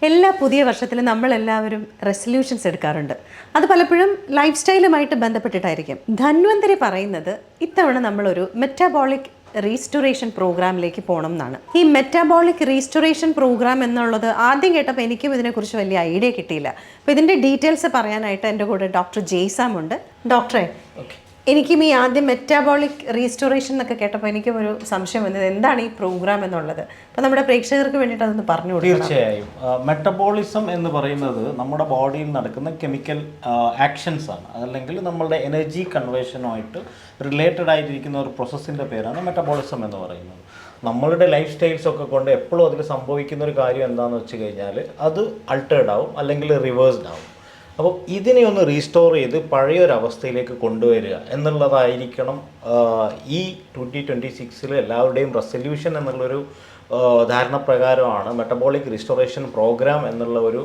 എല്ലാ പുതിയ വർഷത്തിലും നമ്മളെല്ലാവരും റെസൊല്യൂഷൻസ് എടുക്കാറുണ്ട്. അത് പലപ്പോഴും ലൈഫ് സ്റ്റൈലുമായിട്ട് ബന്ധപ്പെട്ടിട്ടായിരിക്കും. ധന്വന്തരി പറയുന്നത് ഇത്തവണ നമ്മളൊരു മെറ്റാബോളിക് റീസ്റ്റോറേഷൻ പ്രോഗ്രാമിലേക്ക് പോകണം എന്നാണ്. ഈ മെറ്റാബോളിക് റീസ്റ്റോറേഷൻ പ്രോഗ്രാം എന്നുള്ളത് ആദ്യം കേട്ടപ്പോൾ എനിക്കും ഇതിനെക്കുറിച്ച് വലിയ ഐഡിയ കിട്ടിയില്ല. അപ്പോൾ ഇതിൻ്റെ ഡീറ്റെയിൽസ് പറയാനായിട്ട് എൻ്റെ കൂടെ ഡോക്ടർ ജെയ്സാം ഉണ്ട്. ഡോക്ടറെ, എനിക്കും ഈ ആദ്യം മെറ്റാബോളിക് റീസ്റ്റോറേഷൻ എന്നൊക്കെ കേട്ടപ്പോൾ എനിക്കും ഒരു സംശയം വന്നത് എന്താണ് ഈ പ്രോഗ്രാം എന്നുള്ളത്. അപ്പോൾ നമ്മുടെ പ്രേക്ഷകർക്ക് വേണ്ടിയിട്ട് അതൊന്ന് പറഞ്ഞു കൊടുക്കണം. തീർച്ചയായും. മെറ്റബോളിസം എന്ന് പറയുന്നത് നമ്മുടെ ബോഡിയിൽ നടക്കുന്ന കെമിക്കൽ ആക്ഷൻസ് ആണ്, അതല്ലെങ്കിൽ നമ്മളുടെ എനർജി കൺവേർഷനുമായിട്ട് റിലേറ്റഡ് ആയിട്ടിരിക്കുന്ന ഒരു പ്രോസസ്സിൻ്റെ പേരാണ് മെറ്റബോളിസം എന്ന് പറയുന്നത്. നമ്മളുടെ ലൈഫ് സ്റ്റൈൽസ് ഒക്കെ കൊണ്ട് എപ്പോഴും അതിൽ സംഭവിക്കുന്ന ഒരു കാര്യം എന്താണെന്ന് വെച്ച് കഴിഞ്ഞാൽ അത് അൾട്ടേർഡ് ആവും അല്ലെങ്കിൽ റിവേഴ്സ്ഡ് ആവും. അപ്പോൾ ഇതിനെ ഒന്ന് റീസ്റ്റോർ ചെയ്ത് പഴയൊരവസ്ഥയിലേക്ക് കൊണ്ടുവരിക എന്നുള്ളതായിരിക്കണം ഈ 2026 എല്ലാവരുടെയും റെസൊല്യൂഷൻ എന്നുള്ളൊരു ധാരണ പ്രകാരമാണ് മെറ്റബോളിക് റീസ്റ്റോറേഷൻ പ്രോഗ്രാം എന്നുള്ള ഒരു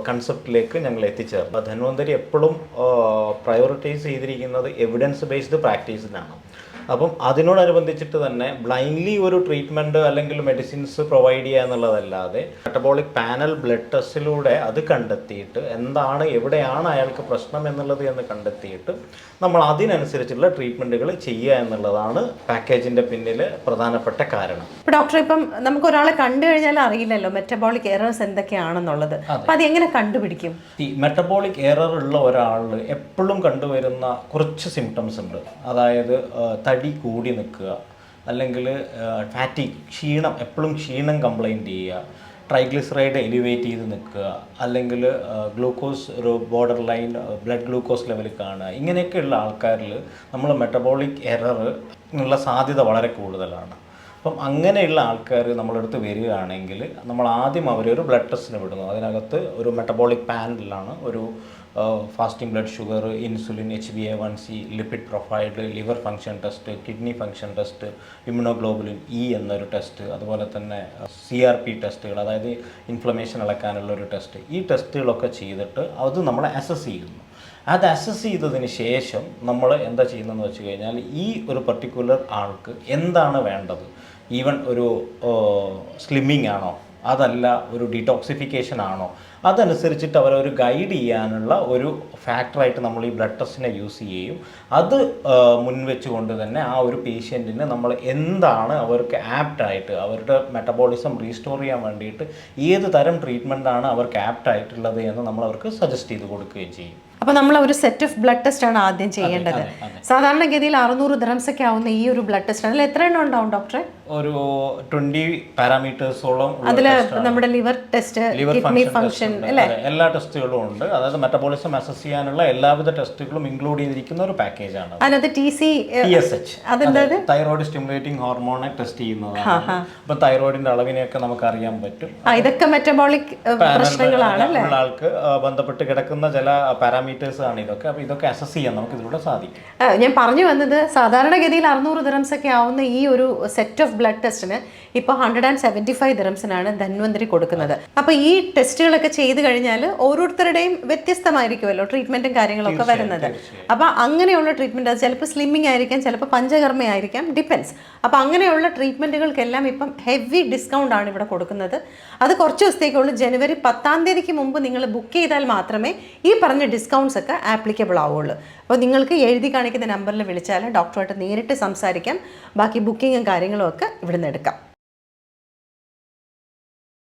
കൺസെപ്റ്റിലേക്ക് ഞങ്ങൾ എത്തിച്ചേർന്നത്. ധന്വന്തരി എപ്പോഴും പ്രയോറിറ്റൈസ് ചെയ്തിരിക്കുന്നത് എവിഡൻസ് ബേസ്ഡ് പ്രാക്ടീസിനാണ്. അപ്പം അതിനോടനുബന്ധിച്ചിട്ട് തന്നെ ബ്ലൈൻഡ്ലി ഒരു ട്രീറ്റ്മെൻറ്റ് അല്ലെങ്കിൽ മെഡിസിൻസ് പ്രൊവൈഡ് ചെയ്യുക എന്നുള്ളതല്ലാതെ മെറ്റബോളിക് പാനൽ ബ്ലഡ് ടെസ്റ്റിലൂടെ അത് കണ്ടെത്തിയിട്ട് എന്താണ് എവിടെയാണ് അയാൾക്ക് പ്രശ്നം എന്നുള്ളത് എന്ന് കണ്ടെത്തിയിട്ട് നമ്മൾ അതിനനുസരിച്ചുള്ള ട്രീറ്റ്മെൻറ്റുകൾ ചെയ്യുക എന്നുള്ളതാണ് പാക്കേജിൻ്റെ പിന്നിൽ പ്രധാനപ്പെട്ട കാരണം. ഇപ്പോൾ ഡോക്ടർ, ഇപ്പം നമുക്ക് ഒരാളെ കണ്ടു കഴിഞ്ഞാൽ അറിയില്ലല്ലോ മെറ്റബോളിക് എറേഴ്സ് എന്തൊക്കെയാണെന്നുള്ളത്. അപ്പം അത് എങ്ങനെ കണ്ടുപിടിക്കും? ഈ മെറ്റബോളിക് എറർ ഉള്ള ഒരാളിൽ എപ്പോഴും കണ്ടുവരുന്ന കുറച്ച് സിംറ്റംസ് ഉണ്ട്. അതായത് തടി കൂടി നിൽക്കുക, അല്ലെങ്കിൽ ഫാറ്റിക് ക്ഷീണം, എപ്പോഴും ക്ഷീണം കംപ്ലൈൻറ്റ് ചെയ്യുക, ട്രൈഗ്ലിസറൈഡ് എലിവേറ്റ് ചെയ്ത് നിൽക്കുക, അല്ലെങ്കിൽ ഗ്ലൂക്കോസ് ഒരു border line blood glucose level കാണുക. ഇങ്ങനെയൊക്കെയുള്ള ആൾക്കാരിൽ നമ്മൾ മെറ്റബോളിക് എറർ ഉള്ള സാധ്യത വളരെ കൂടുതലാണ്. അപ്പം അങ്ങനെയുള്ള ആൾക്കാർ നമ്മളടുത്ത് വരികയാണെങ്കിൽ നമ്മൾ ആദ്യം അവരൊരു ബ്ലഡ് ടെസ്റ്റിന് വിടുന്നു. അതിനകത്ത് ഒരു മെറ്റബോളിക് പാനലിലാണ് ഒരു fasting blood sugar, insulin, HbA1c, lipid profile, liver function test, kidney function test, immunoglobulin E എന്നൊരു ടെസ്റ്റ്, അതുപോലെ തന്നെ CRP ടെസ്റ്റുകൾ, അതായത് ഇൻഫ്ലമേഷൻ അളക്കാനുള്ള ഒരു ടെസ്റ്റ്. ഈ ടെസ്റ്റുകളൊക്കെ ചെയ്തിട്ട് അത് നമ്മൾ അസസ് ചെയ്യുന്നു. അത് അസസ് ചെയ്തതിന് ശേഷം നമ്മൾ എന്താ ചെയ്യുന്നതെന്ന് വെച്ച് കഴിഞ്ഞാൽ ഈ ഒരു പർട്ടിക്കുലർ ആൾക്ക് എന്താണ് വേണ്ടത്, ഈവൻ ഒരു സ്ലിമ്മിങ് ആണോ, അതല്ല ഒരു ഡീടോക്സിഫിക്കേഷൻ ആണോ, അതനുസരിച്ചിട്ട് അവരൊരു ഗൈഡ് ചെയ്യാനുള്ള ഒരു ഫാക്ടറായിട്ട് നമ്മൾ ഈ ബ്ലഡ് ടെസ്റ്റിനെ യൂസ് ചെയ്യുകയും അത് മുൻവെച്ചുകൊണ്ട് തന്നെ ആ ഒരു പേഷ്യൻറ്റിന് നമ്മൾ എന്താണ് അവർക്ക് ആപ്റ്റായിട്ട് അവരുടെ മെറ്റബോളിസം റീസ്റ്റോർ ചെയ്യാൻ വേണ്ടിയിട്ട് ഏത് തരം ട്രീറ്റ്മെൻറ്റാണ് അവർക്ക് ആപ്റ്റായിട്ടുള്ളത് എന്ന് നമ്മൾ അവർക്ക് സജസ്റ്റ് ചെയ്ത് കൊടുക്കുകയും ചെയ്യും. അപ്പോൾ നമ്മൾ ഒരു സെറ്റ് ഓഫ് ബ്ലഡ് ടെസ്റ്റ് ആണ് ആദ്യം ചെയ്യേണ്ടത്. സാധാരണഗതിയിൽ 600 dirhams ഒക്കെ ആവുന്ന ഈ ഒരു ബ്ലഡ് ടെസ്റ്റ് അതിൽ എത്ര എണ്ണം ഉണ്ടാവും ഡോക്ടറെ? ഒരു 20 പാരാമീറ്റേഴ്സോളം. അതിൽ നമ്മുടെ ലിവർ ടെസ്റ്റ്, കിഡ്നി ഫംഗ്ഷൻ, അല്ലേ, എല്ലാ ടെസ്റ്റുകളും ഉണ്ട്. അതായത് മെറ്റബോളിസം അസസ് ചെയ്യാനുള്ള എല്ലാവിധ ടെസ്റ്റുകളും ഇൻക്ലൂഡ് ചെയ്തിരിക്കുന്ന ഒരു പാക്കേജാണ്. അതിനകത്ത് TSH, അതെന്തായത് തൈറോയ്ഡ് സ്റ്റിമുലേറ്റിംഗ് ഹോർമോണെ ടെസ്റ്റ് ചെയ്യുന്നതാണ്. അപ്പം തൈറോയിഡിന്റെ അളവിനെയൊക്കെ നമുക്ക് അറിയാൻ പറ്റും. ഇതൊക്കെ മെറ്റബോളിക് പ്രശ്നങ്ങളാണ് അല്ലേ, ആൾക്ക് ബന്ധപ്പെട്ട് കിടക്കുന്ന ചില പാരാമീറ്റേഴ്സ് ആണ് ഇതൊക്കെ. അപ്പോൾ ഇതൊക്കെ അസസ് ചെയ്യാൻ നമുക്ക് ഇതിലൂടെ സാധിക്കും. ഞാൻ പറഞ്ഞു വന്നത് സാധാരണഗതിയിൽ 600 dirhams ഒക്കെ ആവുന്ന ഈ ഒരു സെറ്റ് ഓഫ് ബ്ലഡ് ടെസ്റ്റിന് ഇപ്പോൾ 175 dirhamsനാണ് ധന്വന്തരി കൊടുക്കുന്നത്. അപ്പോൾ ഈ ടെസ്റ്റുകളൊക്കെ ചെയ്ത് കഴിഞ്ഞാൽ ഓരോരുത്തരുടെയും വ്യത്യസ്തമായിരിക്കുമല്ലോ ട്രീറ്റ്മെൻറ്റും കാര്യങ്ങളൊക്കെ വരുന്നത്. അപ്പോൾ അങ്ങനെയുള്ള ട്രീറ്റ്മെൻറ്റ് അത് ചിലപ്പോൾ സ്ലിമ്മിങ് ആയിരിക്കാം, ചിലപ്പോൾ പഞ്ചകർമ്മ ആയിരിക്കാം, ഡിപ്പെൻസ്. അപ്പോൾ അങ്ങനെയുള്ള ട്രീറ്റ്മെൻറ്റുകൾക്കെല്ലാം ഇപ്പം ഹെവി ഡിസ്കൗണ്ട് ആണ് ഇവിടെ കൊടുക്കുന്നത്. അത് കുറച്ച് ദിവസത്തേക്കുള്ളൂ. ജനുവരി 10 മുമ്പ് നിങ്ങൾ ബുക്ക് ചെയ്താൽ മാത്രമേ ഈ പറഞ്ഞ ഡിസ്കൗണ്ട്സ് ഒക്കെ ആപ്ലിക്കബിൾ ആവുള്ളൂ. അപ്പോൾ നിങ്ങൾക്ക് എഴുതി കാണിക്കുന്ന നമ്പറിൽ വിളിച്ചാൽ ഡോക്ടറുമായിട്ട് നേരിട്ട് സംസാരിക്കാം. ബാക്കി ബുക്കിങ്ങും കാര്യങ്ങളും ഒക്കെ ഇവിടെ നിന്ന് എടുക്കാം.